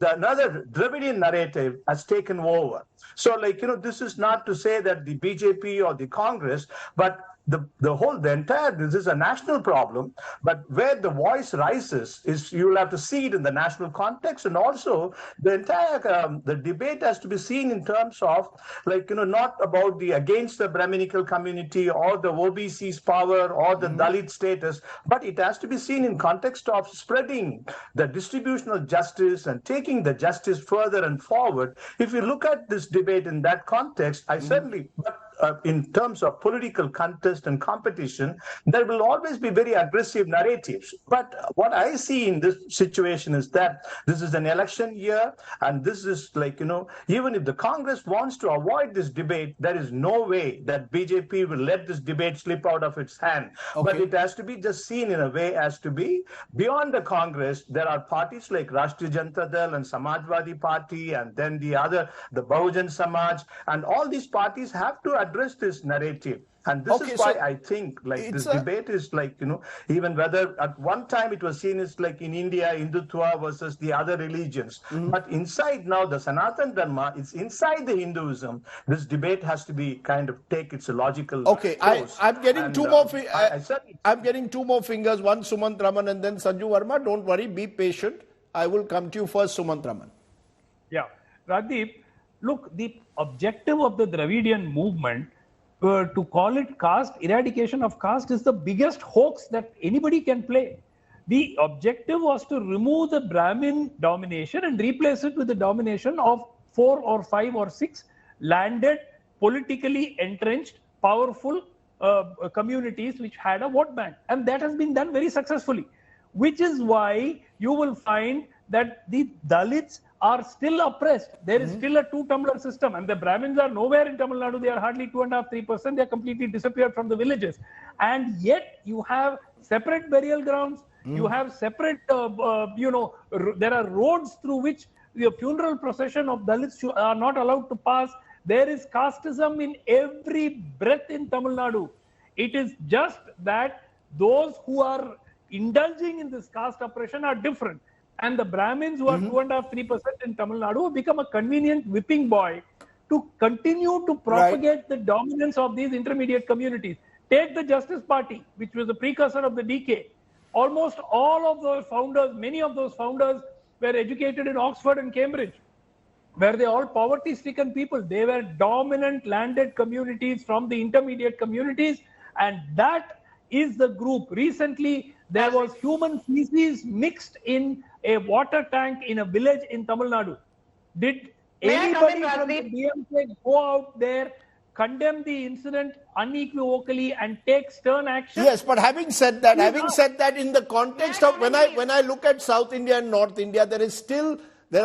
another Dravidian narrative has taken over. So, this is not to say that the BJP or the Congress, but this is a national problem, but where the voice rises is you'll have to see it in the national context, and also the entire the debate has to be seen in terms of not about against the Brahminical community or the OBC's power or the Dalit status, but it has to be seen in context of spreading the distributional justice and taking the justice further and forward. If you look at this debate in that context, I certainly, but in terms of political contest and competition, there will always be very aggressive narratives. But what I see in this situation is that this is an election year, and this is like, even if the Congress wants to avoid this debate, there is no way that BJP will let this debate slip out of its hand. Okay. But it has to be just seen in a way as to be beyond the Congress. There are parties like Rashtriya Janata Dal and Samajwadi Party, and then the Bahujan Samaj, and all these parties have to address this narrative. And this is why I think this debate is even whether at one time it was seen as like in India, Hindutva versus the other religions. But inside now the Sanatan Dharma, it's inside the Hinduism. This debate has to be take its logical course. I'm getting two more. I'm getting two more fingers. One Sumant Raman and then Sanju Verma. Don't worry, be patient. I will come to you first, Sumant Raman. Yeah, Rajdeep, look, the objective of the Dravidian movement, to call it caste, eradication of caste, is the biggest hoax that anybody can play. The objective was to remove the Brahmin domination and replace it with the domination of 4 or 5 or 6 landed, politically entrenched, powerful communities which had a vote bank. And that has been done very successfully, which is why you will find that the Dalits are still oppressed. There is still a two-tumbler system, and the Brahmins are nowhere in Tamil Nadu. They are hardly 2.5–3%. They are completely disappeared from the villages. And yet you have separate burial grounds. You have separate, there are roads through which the funeral procession of Dalits are not allowed to pass. There is casteism in every breath in Tamil Nadu. It is just that those who are indulging in this caste oppression are different. And the Brahmins who are 2.5–3% in Tamil Nadu have become a convenient whipping boy to continue to propagate the dominance of these intermediate communities. Take the Justice Party, which was the precursor of the DK. Almost all of those founders, many of those founders were educated in Oxford and Cambridge. Were they all poverty-stricken people? They were dominant landed communities from the intermediate communities, and that is the group. Recently, there was human feces mixed in a water tank in a village in Tamil Nadu. Did anybody from the DMK go out there, condemn the incident unequivocally and take stern action? Yes, but having said that, in the context of when I look at South India and North India, there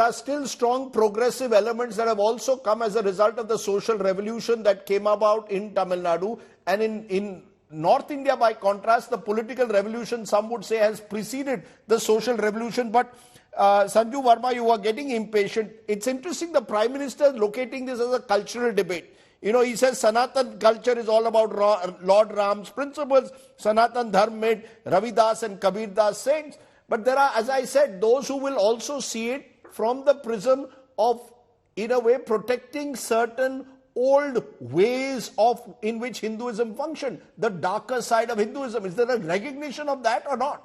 are still strong progressive elements that have also come as a result of the social revolution that came about in Tamil Nadu. And in North India, by contrast, the political revolution, some would say, has preceded the social revolution. But Sanju Verma, you are getting impatient. It's interesting, the Prime Minister is locating this as a cultural debate. He says Sanatan culture is all about Lord Ram's principles. Sanatan Dharma made Ravidas and Kabir Das saints. But there are, as I said, those who will also see it from the prism of, in a way, protecting certain old ways in which Hinduism functioned, the darker side of Hinduism. Is there a recognition of that or not?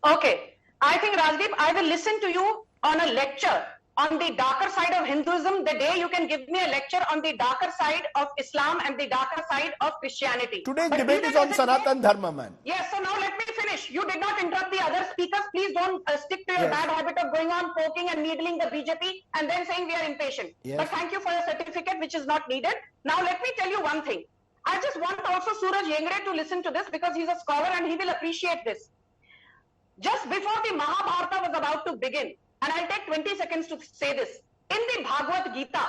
Okay. I think, Rajdeep, I will listen to you on a lecture on the darker side of Hinduism the day you can give me a lecture on the darker side of Islam and the darker side of Christianity. Today's debate is on Sanatan Dharma, man. Yes, so now let me finish. You did not interrupt the other speakers. Please don't stick to your bad habit of going on poking and needling the BJP and then saying we are impatient. Yes. But thank you for your certificate, which is not needed. Now let me tell you one thing. I just want also Suraj Yengre to listen to this because he's a scholar and he will appreciate this. Just before the Mahabharata was about to begin, and I'll take 20 seconds to say this. In the Bhagavad Gita,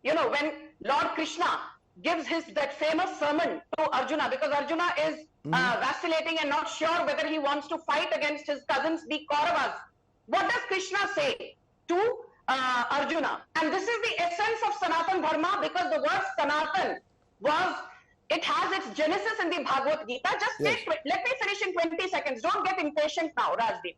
when Lord Krishna gives that famous sermon to Arjuna, because Arjuna is vacillating and not sure whether he wants to fight against his cousins, the Kauravas. What does Krishna say to Arjuna? And this is the essence of Sanatan Dharma, because the word Sanatan it has its genesis in the Bhagavad Gita. Let me finish in 20 seconds. Don't get impatient now, Rajdeep.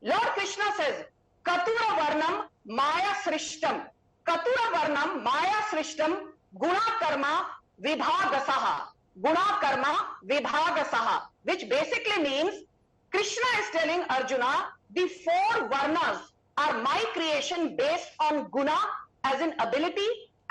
Lord Krishna says, Katura Varnam Maya Srishtam. Katura Varnam Maya Srishtam Guna Karma Vibhagasaha. Guna Karma Vibhagasaha. Which basically means Krishna is telling Arjuna, the 4 Varnas are my creation based on Guna as in ability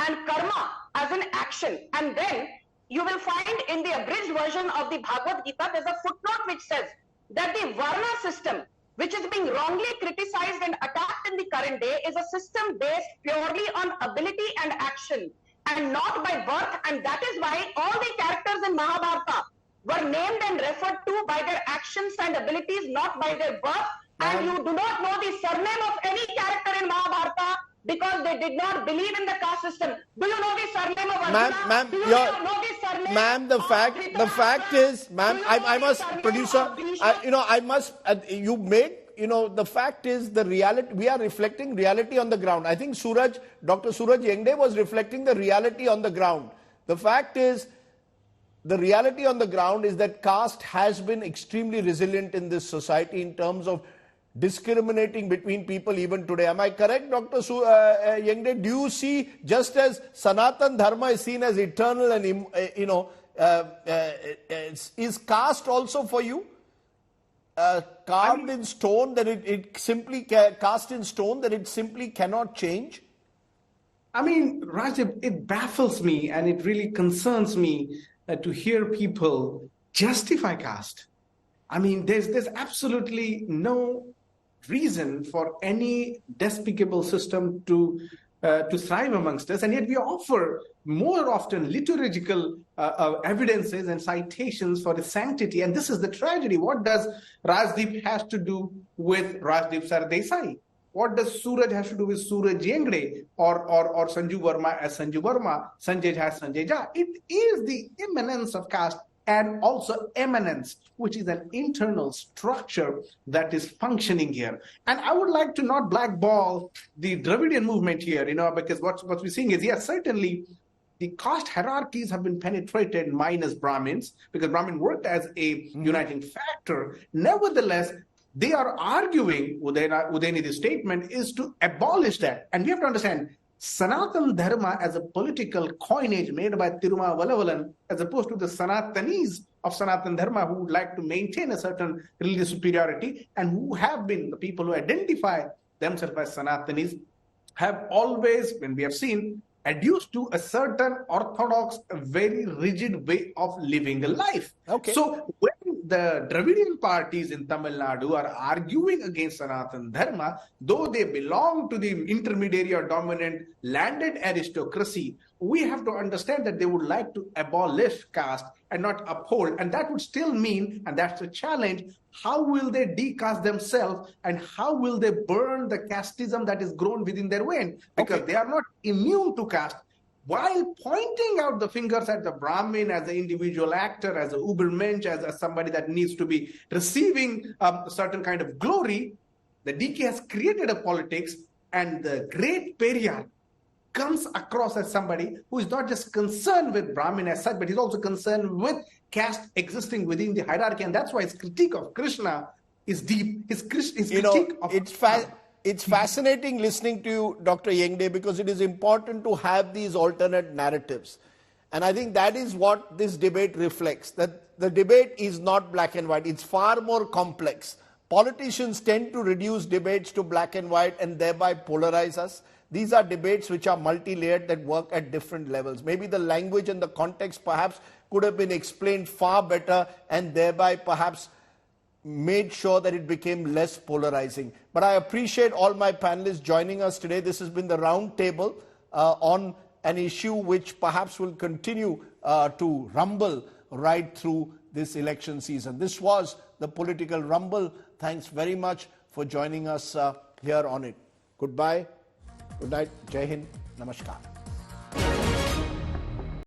and Karma as in action. And then you will find in the abridged version of the Bhagavad Gita, there's a footnote which says that the Varna system, which is being wrongly criticized and attacked in the current day, is a system based purely on ability and action. and not by birth, and that is why all the characters in Mahabharata were named and referred to by their actions and abilities, not by their birth. And you do not know the surname of any character in Mahabharata because they did not believe in the caste system. Do you know the surname of Arjuna? Do you know the surname? Ma'am, the fact is, ma'am, I must, producer, I must, you made, the fact is the reality, we are reflecting reality on the ground. I think Dr. Suraj Yengde was reflecting the reality on the ground. The fact is, the reality on the ground is that caste has been extremely resilient in this society in terms of discriminating between people even today. Am I correct, Dr. Yengde? Do you see, just as Sanatan Dharma is seen as eternal and, is caste also for you carved in stone, that it simply cast in stone, that it simply cannot change? I mean, Rajdeep, it baffles me and it really concerns me to hear people justify caste. I mean, there's absolutely no reason for any despicable system to thrive amongst us, and yet we offer more often liturgical evidences and citations for its sanctity. And this is the tragedy. What does Rajdeep has to do with Rajdeep Sardesai? What does Suraj has to do with Suraj Yengde or Sanju Verma as Sanju Verma? Sanjay has Sanjay Jha. It is the immanence of caste and also eminence, which is an internal structure that is functioning here. And I would like to not blackball the Dravidian movement here, because what we're seeing is, yes, certainly the caste hierarchies have been penetrated minus Brahmins, because Brahmin worked as a uniting factor. Nevertheless, they are arguing, Udhayanidhi's statement is to abolish that. And we have to understand, Sanatan Dharma as a political coinage made by Tiruma Valavalan, as opposed to the Sanatanis of Sanatan Dharma who would like to maintain a certain religious superiority and who have been the people who identify themselves as Sanatanis, have always, when we have seen, adduced to a certain orthodox, very rigid way of living a life. Okay. So when the Dravidian parties in Tamil Nadu are arguing against Sanatan Dharma, though they belong to the intermediary or dominant landed aristocracy, we have to understand that they would like to abolish caste and not uphold. And that would still mean, and that's the challenge, how will they decaste themselves and how will they burn the casteism that is grown within their vein? Because they are not immune to caste. While pointing out the fingers at the Brahmin as an individual actor, as a Ubermensch, as somebody that needs to be receiving a certain kind of glory, the DK has created a politics, and the great Periyar comes across as somebody who is not just concerned with Brahmin as such, but he's also concerned with caste existing within the hierarchy. And that's why his critique of Krishna is deep. His critique of... It's fascinating listening to you, Dr. Yengde, because it is important to have these alternate narratives. And I think that is what this debate reflects, that the debate is not black and white. It's far more complex. Politicians tend to reduce debates to black and white and thereby polarize us. These are debates which are multi-layered, that work at different levels. Maybe the language and the context perhaps could have been explained far better and thereby perhaps made sure that it became less polarizing. But I appreciate all my panelists joining us today. This has been the round table on an issue which perhaps will continue to rumble right through this election season. This was the Political Rumble. Thanks very much for joining us here on it. Goodbye. Good night. Jai Hind. Namaskar.